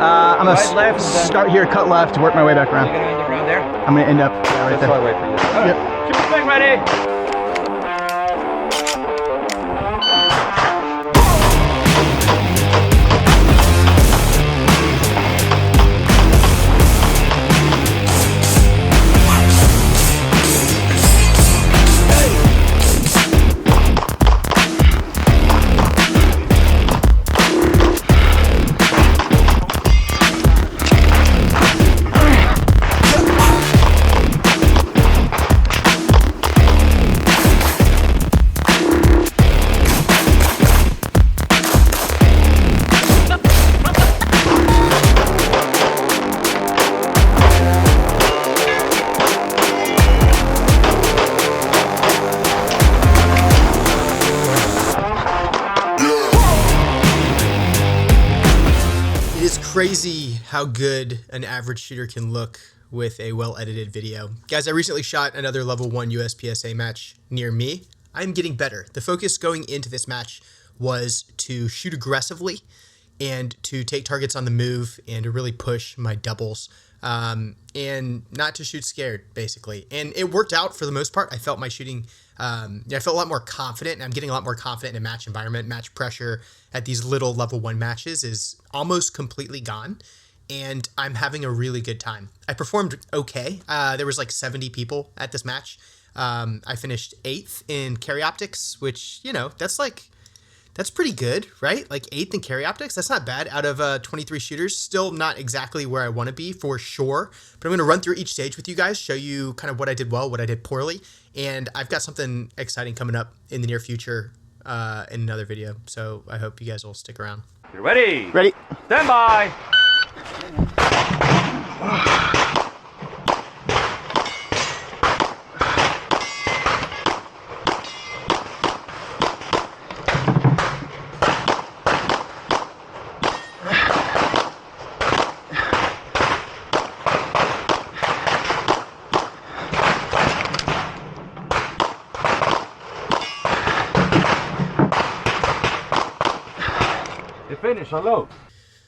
I'm going to start here, cut left, work my way back around. You're going to end up around there? I'm going to end up right there. That's why I wait for you. All right. Yep. Keep your thing ready. Crazy how good an average shooter can look with a well-edited video. Guys, I recently shot another level 1 USPSA match near me. I'm getting better. The focus going into this match was to shoot aggressively and to take targets on the move and to really push my doubles and not to shoot scared, basically. And it worked out for the most part. I felt my shooting, I felt a lot more confident, and I'm getting a lot more confident in a match environment. Match pressure at these little level 1 matches is almost completely gone, and I'm having a really good time. I performed okay. There was like 70 people at this match. I finished 8th in carry optics, which, you know, that's pretty good, right? Like 8th in carry optics, that's not bad out of 23 shooters. Still not exactly where I want to be for sure, but I'm going to run through each stage with you guys, show you kind of what I did well, what I did poorly, and I've got something exciting coming up in the near future in another video, so I hope you guys will stick around. You ready? Ready. Stand by. Finish, hello.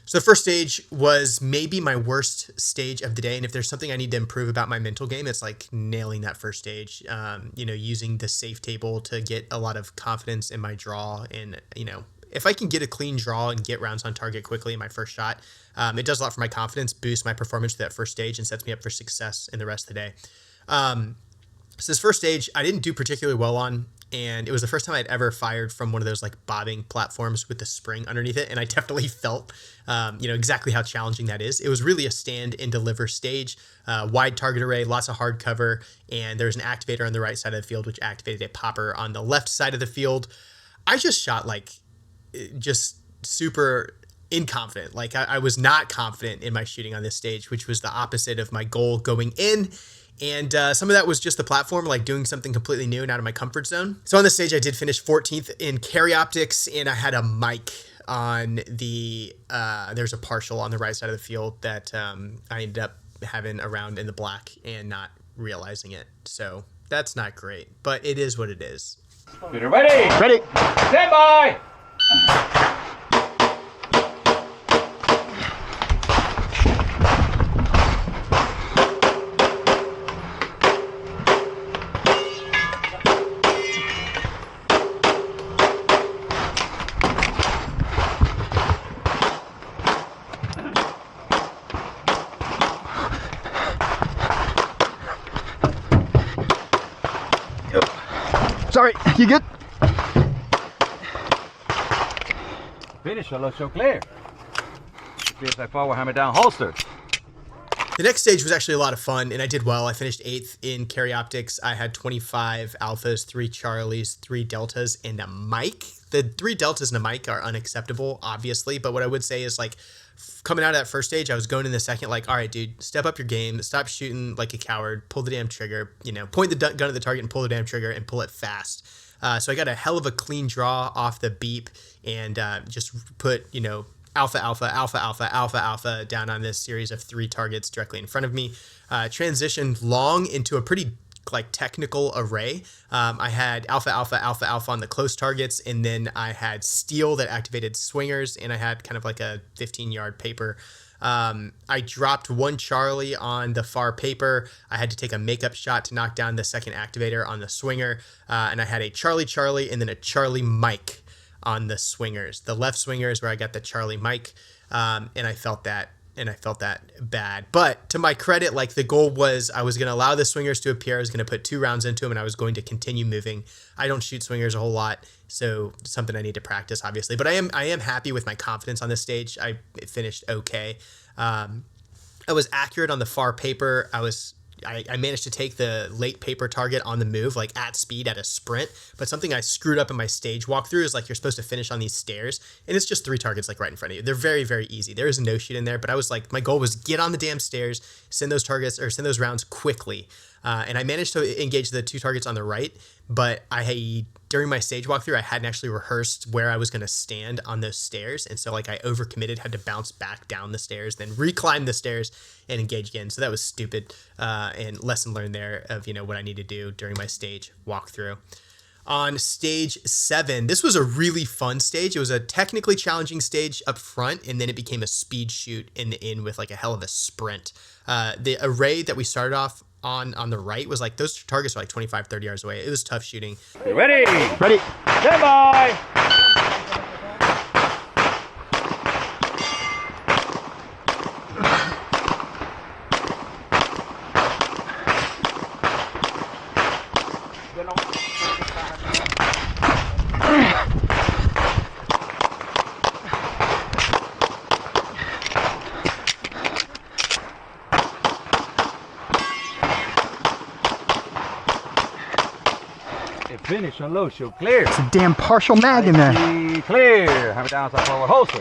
So the first stage was maybe my worst stage of the day, and if there's something I need to improve about my mental game, it's like nailing that first stage. You know, using the safe table to get a lot of confidence in my draw, and you know, if I can get a clean draw and get rounds on target quickly in my first shot, it does a lot for my confidence, boosts my performance to that first stage, and sets me up for success in the rest of the day. So this first stage I didn't do particularly well on, and it was the first time I'd ever fired from one of those like bobbing platforms with the spring underneath it, and I definitely felt, you know, exactly how challenging that is. It was really a stand and deliver stage, wide target array, lots of hard cover, and there's an activator on the right side of the field, which activated a popper on the left side of the field. I just shot like just super inconfident. Like I was not confident in my shooting on this stage, which was the opposite of my goal going in. And some of that was just the platform, like doing something completely new and out of my comfort zone. So on this stage, I did finish 14th in carry optics, and I had a mic on the, there's a partial on the right side of the field that I ended up having a round in the black and not realizing it. So that's not great, but it is what it is. Peter, ready? Ready. Stand by. Sorry, you good? Finish, hello, so clear. PSI power hammer down holster. The next stage was actually a lot of fun, and I did well. I finished 8th in carry optics. I had 25 alphas, 3 charlies, 3 deltas, and a mic. The 3 deltas and a mic are unacceptable, obviously, but what I would say is, like, coming out of that first stage, I was going in the second, like, all right, dude, step up your game, stop shooting like a coward, pull the damn trigger, you know, point the gun at the target and pull the damn trigger and pull it fast. So I got a hell of a clean draw off the beep and just put, you know, alpha, alpha, alpha, alpha, alpha, alpha down on this series of 3 targets directly in front of me. Transitioned long into a pretty like technical array. I had alpha, alpha, alpha, alpha on the close targets, and then I had steel that activated swingers, and I had kind of like a 15-yard paper I dropped one Charlie on the far paper. I had to take a makeup shot to knock down the second activator on the swinger. And I had a Charlie Charlie and then a Charlie Mike on the swingers. The left swinger is where I got the Charlie Mike. And I felt that bad. But to my credit, like, the goal was I was going to allow the swingers to appear. I was going to put 2 rounds into them, and I was going to continue moving. I don't shoot swingers a whole lot, so something I need to practice, obviously. But I am happy with my confidence on this stage. I finished okay. I was accurate on the far paper. I managed to take the late paper target on the move, like at speed, at a sprint. But something I screwed up in my stage walkthrough is, like, you're supposed to finish on these stairs, and it's just 3 targets, like, right in front of you. They're very, very easy. There is no shoot in there, but I was like, my goal was get on the damn stairs, send those targets or send those rounds quickly. And I managed to engage the 2 targets on the right, but during my stage walkthrough, I hadn't actually rehearsed where I was going to stand on those stairs. And so, like, I overcommitted, had to bounce back down the stairs, then reclimb the stairs and engage again. So that was stupid. And lesson learned there of, what I need to do during my stage walkthrough. On stage 7, this was a really fun stage. It was a technically challenging stage up front, and then it became a speed shoot in the end with, like, a hell of a sprint. The array that we started off on the right was like, those targets were like 25, 30 yards away. It was tough shooting. You ready? Ready. Stand by. Finish, unload, show clear. It's a damn partial mag in there. Clear. Have it down to forward holster.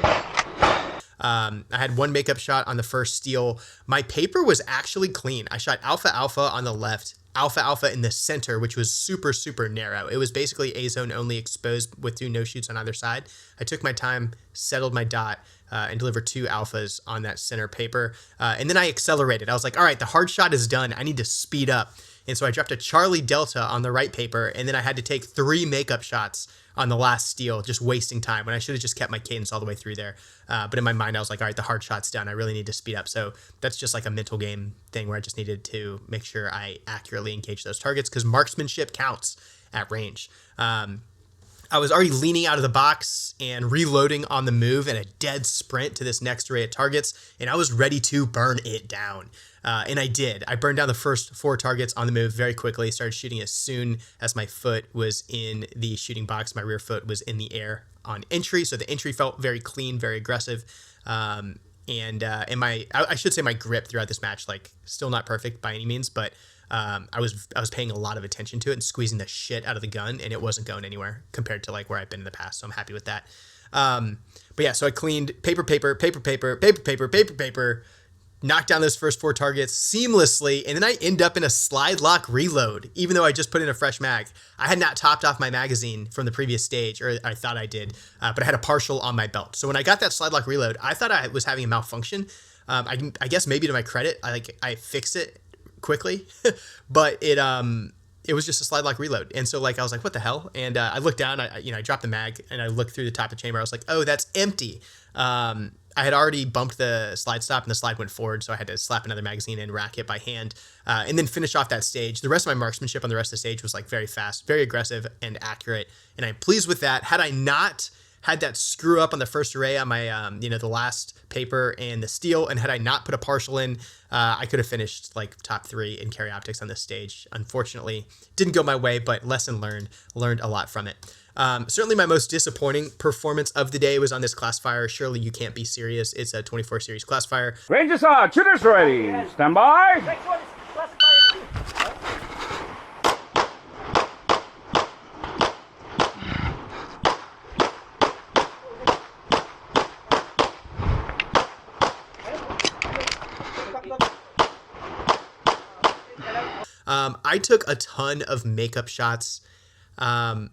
I had 1 makeup shot on the first steal. My paper was actually clean. I shot alpha alpha on the left, alpha alpha in the center, which was super, super narrow. It was basically A zone only exposed with 2 no shoots on either side. I took my time, settled my dot, and delivered 2 alphas on that center paper. And then I accelerated. I was like, all right, the hard shot is done. I need to speed up. And so I dropped a Charlie Delta on the right paper, and then I had to take 3 makeup shots on the last steal, just wasting time when I should have just kept my cadence all the way through there. But in my mind, I was like, all right, the hard shot's done. I really need to speed up. So that's just like a mental game thing where I just needed to make sure I accurately engage those targets, because marksmanship counts at range. I was already leaning out of the box and reloading on the move in a dead sprint to this next array of targets, and I was ready to burn it down. And I did. I burned down the first 4 targets on the move very quickly, started shooting as soon as my foot was in the shooting box. My rear foot was in the air on entry, so the entry felt very clean, very aggressive. And I should say my grip throughout this match, like, still not perfect by any means, but I was paying a lot of attention to it and squeezing the shit out of the gun, and it wasn't going anywhere compared to, like, where I've been in the past. So I'm happy with that. But yeah, so I cleaned paper, knocked down those first 4 targets seamlessly, and then I end up in a slide lock reload, even though I just put in a fresh mag. I had not topped off my magazine from the previous stage, or I thought I did, but I had a partial on my belt. So when I got that slide lock reload, I thought I was having a malfunction. I guess maybe to my credit, I fixed it quickly, but it was just a slide lock reload. And so, like, I was like, what the hell? And I looked down, I dropped the mag, and I looked through the top of the chamber. I was like, oh, that's empty. I had already bumped the slide stop, and the slide went forward, so I had to slap another magazine and rack it by hand, and then finish off that stage. The rest of my marksmanship on the rest of the stage was, like, very fast, very aggressive, and accurate, and I'm pleased with that. Had I not had that screw up on the first array on my, the last paper and the steel, and had I not put a partial in, I could have finished, like, top 3 in carry optics on this stage. Unfortunately, didn't go my way, but lesson learned a lot from it. Certainly my most disappointing performance of the day was on this classifier. Surely you can't be serious. It's a 24 series classifier. Rangers are, shooters ready. Stand by. Next one is classifier. I took a ton of makeup shots on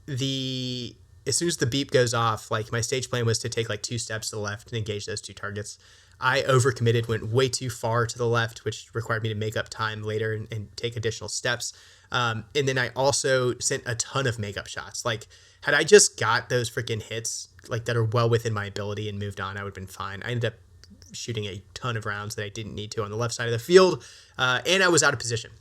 the as soon as the beep goes off, like my stage plan was to take like 2 steps to the left and engage those 2 targets. I overcommitted, went way too far to the left, which required me to make up time later and take additional steps. And then I also sent a ton of makeup shots. Like, had I just got those freaking hits, like that are well within my ability and moved on, I would have been fine. I ended up shooting a ton of rounds that I didn't need to on the left side of the field, and I was out of position.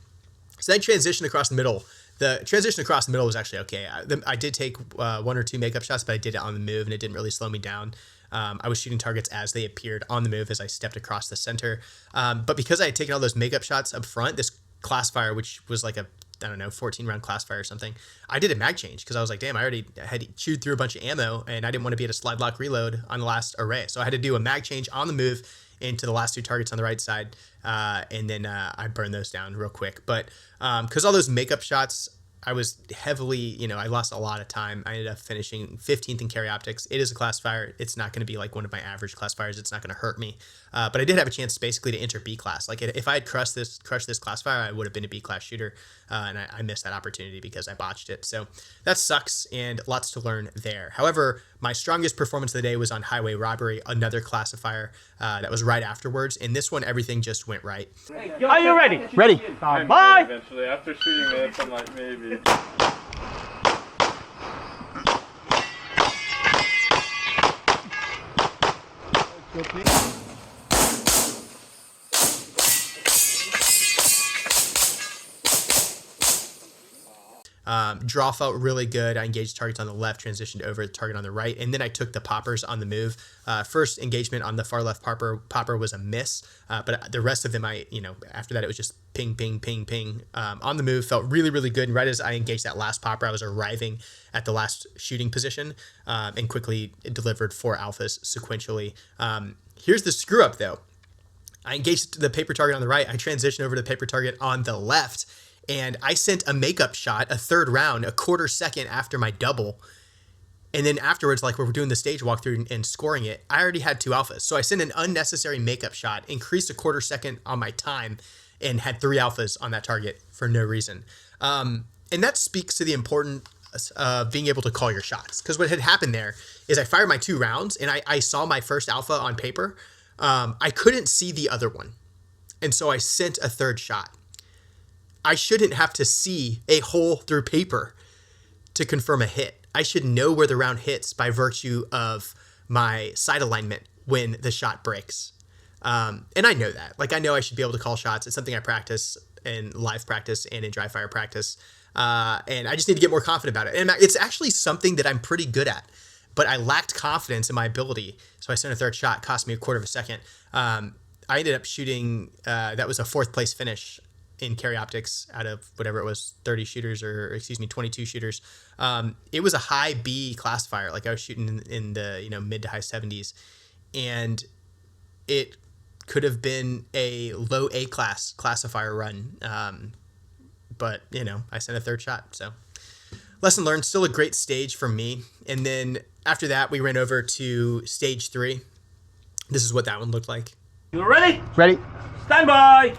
So then transition across the middle. The transition across the middle was actually okay. I did take 1 or 2 makeup shots, but I did it on the move, and it didn't really slow me down. I was shooting targets as they appeared on the move as I stepped across the center. But because I had taken all those makeup shots up front, this Classifier, which was like a, I don't know, 14-round Classifier or something, I did a mag change because I was like, damn, I already had chewed through a bunch of ammo, and I didn't want to be at a slide lock reload on the last array. So I had to do a mag change on the move into the last 2 targets on the right side, and then I burned those down real quick. But because all those makeup shots, I was heavily, I lost a lot of time. I ended up finishing 15th in carry optics. It is a Classifier. It's not going to be like one of my average Classifiers. It's not going to hurt me. But I did have a chance basically to enter B class. Like if I had crushed this Classifier, I would have been a B class shooter. And I missed that opportunity because I botched it. So that sucks, and lots to learn there. However, my strongest performance of the day was on Highway Robbery, another Classifier that was right afterwards. And this one, everything just went right. Are you ready? Ready. Bye. Eventually, after shooting this, I'm like, maybe. Draw felt really good. I engaged targets on the left, transitioned over the target on the right, and then I took the poppers on the move. First engagement on the far left popper was a miss, but the rest of them, after that, it was just ping, ping, ping, ping. On the move felt really, really good, and right as I engaged that last popper, I was arriving at the last shooting position and quickly delivered 4 alphas sequentially. Here's the screw up, though. I engaged the paper target on the right. I transitioned over to the paper target on the left, and I sent a makeup shot, a 3rd round, a quarter second after my double. And then afterwards, like we were doing the stage walkthrough and scoring it, I already had 2 alphas. So I sent an unnecessary makeup shot, increased a quarter second on my time, and had 3 alphas on that target for no reason. And that speaks to the importance of being able to call your shots. Because what had happened there is I fired my 2 rounds, and I saw my first alpha on paper. I couldn't see the other one. And so I sent a 3rd shot. I shouldn't have to see a hole through paper to confirm a hit. I should know where the round hits by virtue of my sight alignment when the shot breaks. And I know that. Like, I know I should be able to call shots. It's something I practice in live practice and in dry fire practice. And I just need to get more confident about it. And it's actually something that I'm pretty good at. But I lacked confidence in my ability. So I sent a 3rd shot, cost me a quarter of a second. I ended up shooting, that was a 4th place finish in carry optics out of whatever it was, 30 shooters or 22 shooters. It was a high B Classifier. Like I was shooting in the, mid to high 70s, and it could have been a low A class Classifier run. But I sent a 3rd shot. So lesson learned, still a great stage for me. And then after that, we ran over to stage 3. This is what that one looked like. You ready? Ready. Stand by.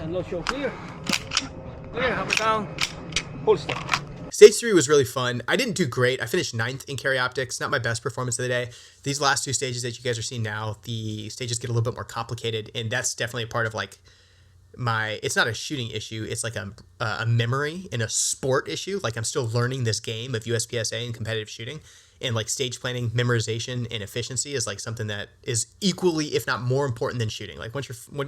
And low show clear. Clear, hammer down. Holster. Stage 3 was really fun. I didn't do great. I finished 9th in carry optics. Not my best performance of the day. These last 2 stages that you guys are seeing now, the stages get a little bit more complicated, and that's definitely a part of like it's not a shooting issue. It's like a memory and a sport issue. Like I'm still learning this game of USPSA and competitive shooting, and like stage planning, memorization, and efficiency is like something that is equally, if not more important than shooting. Like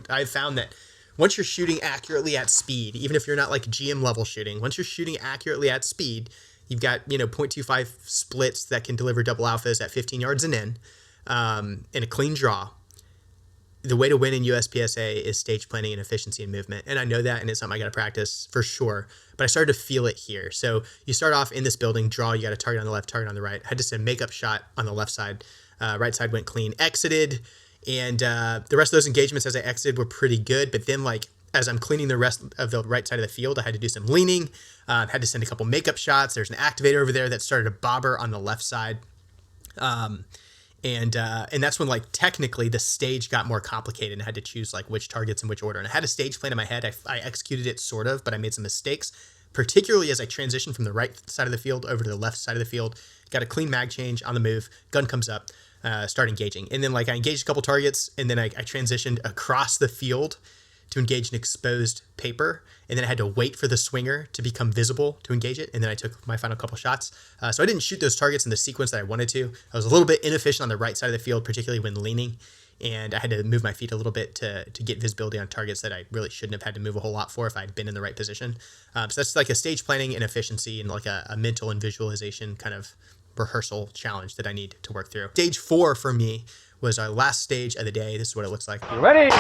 I've found that once you're shooting accurately at speed, even if you're not like GM level shooting, once you're shooting accurately at speed, you've got, 0.25 splits that can deliver double alphas at 15 yards and in a clean draw. The way to win in USPSA is stage planning and efficiency and movement. And I know that, and it's something I got to practice for sure, but I started to feel it here. So you start off in this building, draw, you got a target on the left, target on the right. I had to send a makeup shot on the left side. Right side went clean, exited, and the rest of those engagements as I exited were pretty good. But then like as I'm cleaning the rest of the right side of the field, I had to do some leaning, had to send a couple makeup shots. There's an activator over there that started a bobber on the left side. And that's when like technically the stage got more complicated and I had to choose like which targets in which order. And I had a stage plan in my head. I executed it sort of, but I made some mistakes, particularly as I transitioned from the right side of the field over to the left side of the field. Got a clean mag change on the move, gun comes up, start engaging. And then like I engaged a couple targets and then I transitioned across the field to engage an exposed paper. And then I had to wait for the swinger to become visible to engage it. And then I took my final couple shots. So I didn't shoot those targets in the sequence that I wanted to. I was a little bit inefficient on the right side of the field, particularly when leaning. And I had to move my feet a little bit to get visibility on targets that I really shouldn't have had to move a whole lot for if I'd been in the right position. So that's like a stage planning and efficiency and like a mental and visualization kind of rehearsal challenge that I need to work through. Stage 4 for me was our last stage of the day. This is what it looks like. You ready?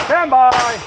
Stand by.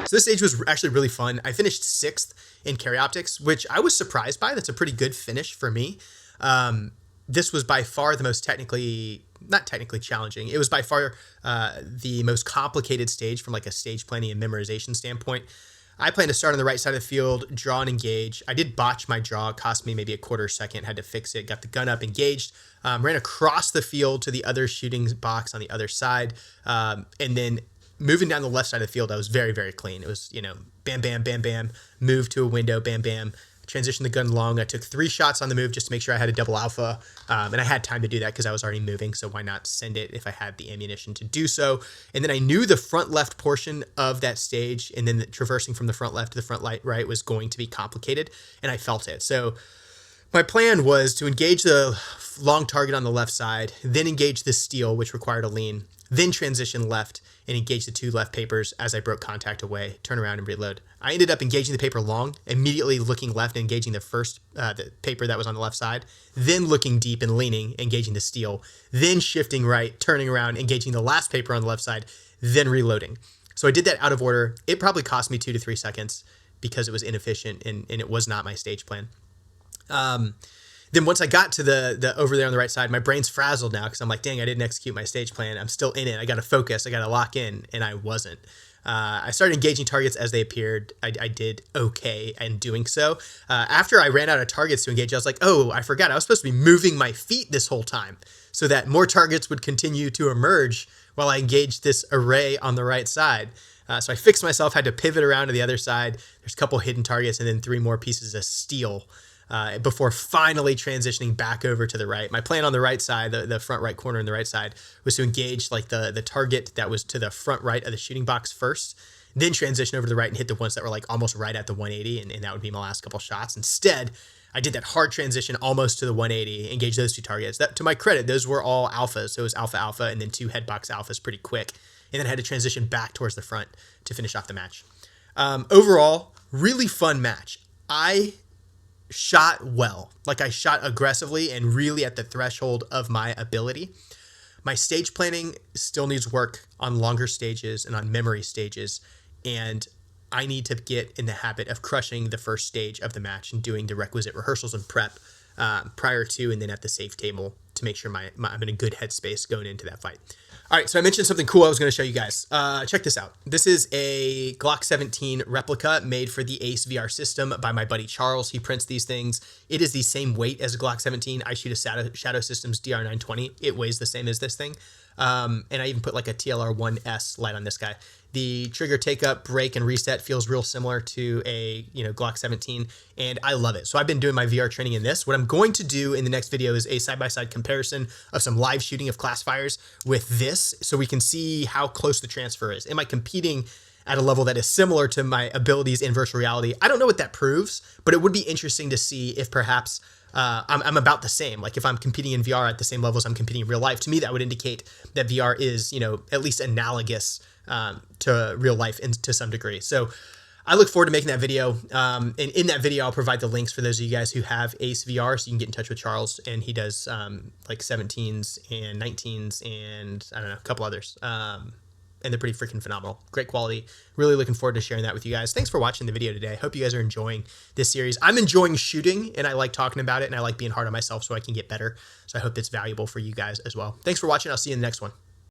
So this stage was actually really fun. I finished 6th in carry optics, which I was surprised by. That's a pretty good finish for me. This was by far the most not technically challenging. It was by far the most complicated stage from like a stage planning and memorization standpoint. I planned to start on the right side of the field, draw and engage. I did botch my draw. It cost me maybe a quarter second, had to fix it, got the gun up, engaged, ran across the field to the other shooting box on the other side, and then moving down the left side of the field, I was very, very clean. It was, bam, bam, bam, bam, move to a window, bam, bam, transition the gun long. I took 3 shots on the move just to make sure I had a double alpha. And I had time to do that because I was already moving. So why not send it if I had the ammunition to do so? And then I knew the front left portion of that stage and then traversing from the front left to the front right was going to be complicated. And I felt it. So my plan was to engage the long target on the left side, then engage the steel, which required a lean, then transition left and engage the 2 left papers as I broke contact away, turn around and reload. I ended up engaging the paper long, immediately looking left and engaging the first the paper that was on the left side, then looking deep and leaning, engaging the steel, then shifting right, turning around, engaging the last paper on the left side, then reloading. So I did that out of order. It probably cost me 2 to 3 seconds because it was inefficient and it was not my stage plan. Then once I got to the over there on the right side, my brain's frazzled now because I'm like, dang, I didn't execute my stage plan. I'm still in it. I got to focus. I got to lock in, and I wasn't. I started engaging targets as they appeared. I did okay in doing so. After I ran out of targets to engage, I was like, oh, I forgot. I was supposed to be moving my feet this whole time so that more targets would continue to emerge while I engaged this array on the right side. So I fixed myself, had to pivot around to the other side. There's a couple hidden targets and then 3 more pieces of steel. Before finally transitioning back over to the right. My plan on the right side, the front right corner on the right side, was to engage like the target that was to the front right of the shooting box first, then transition over to the right and hit the ones that were like almost right at the 180, and that would be my last couple shots. Instead, I did that hard transition almost to the 180, engage those 2 targets. That, to my credit, those were all alphas, so it was alpha, alpha, and then 2 head box alphas pretty quick, and then I had to transition back towards the front to finish off the match. Overall, really fun match. I shot well, like I shot aggressively and really at the threshold of my ability. My stage planning still needs work on longer stages and on memory stages, and I need to get in the habit of crushing the first stage of the match and doing the requisite rehearsals and prep prior to and then at the safe table to make sure I'm in a good headspace going into that fight. All right, so I mentioned something cool I was going to show you guys. Check this out. This is a Glock 17 replica made for the Ace VR system by my buddy Charles. He prints these things. It is the same weight as a Glock 17. I shoot a Shadow Systems DR920. It weighs the same as this thing. And I even put like a TLR1S light on this guy. The trigger take up, break, and reset feels real similar to a Glock 17, and I love it. So I've been doing my VR training in this. What I'm going to do in the next video is a side-by-side comparison of some live shooting of Classifiers with this, so we can see how close the transfer is. Am I competing at a level that is similar to my abilities in virtual reality. I don't know what that proves, but it would be interesting to see if perhaps I'm about the same. Like if I'm competing in VR at the same level as I'm competing in real life, to me that would indicate that VR is, at least analogous to real life to some degree. So I look forward to making that video. And in that video, I'll provide the links for those of you guys who have Ace VR, so you can get in touch with Charles, and he does like 17s and 19s and I don't know, a couple others. And they're pretty freaking phenomenal. Great quality. Really looking forward to sharing that with you guys. Thanks for watching the video today. I hope you guys are enjoying this series. I'm enjoying shooting, and I like talking about it, and I like being hard on myself so I can get better. So I hope it's valuable for you guys as well. Thanks for watching. I'll see you in the next one.